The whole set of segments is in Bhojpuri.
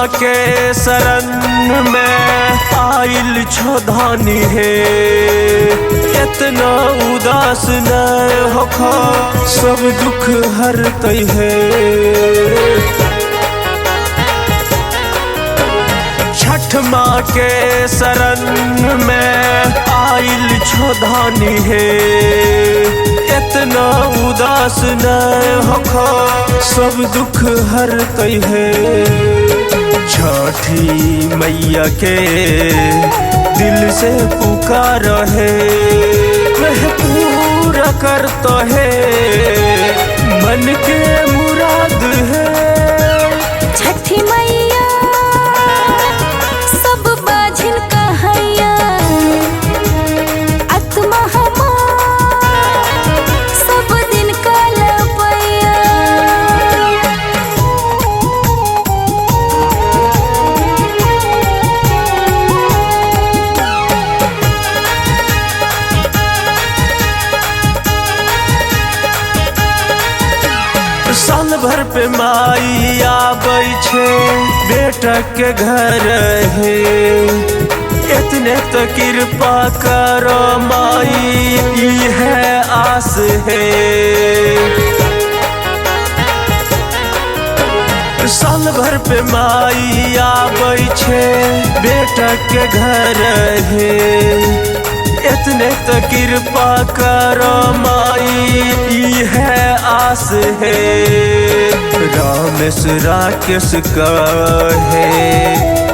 के शरण में आइल छोधानी है। इतना उदास न होखो, सब दुख हरते है। छठ माँ के शरण में आइल छोधानी है। इतना उदास न होखो, सब दुख हरते है। छठी मैया के दिल से पुकार है, वह पूरा करता है मन के मुराद है। छठी मैया सब बाझिन कहैया, आत्मा हमार सब दिन कलपैया। साल भर पे माई आबै छे बेटा के घर है। इतने तो कृपा करो माई, है आस है। साल भर पे माई आबै छे बेटा के घर है। इतने तो कृपा करो माई, है आस है। रामेश राकेश कहे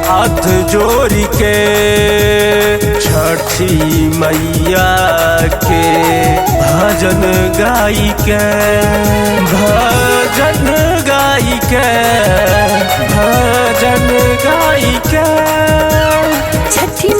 हाथ जोड़ी के, छठी मैया के भजन गाई के, भजन गाई के, भजन गाई के। छठी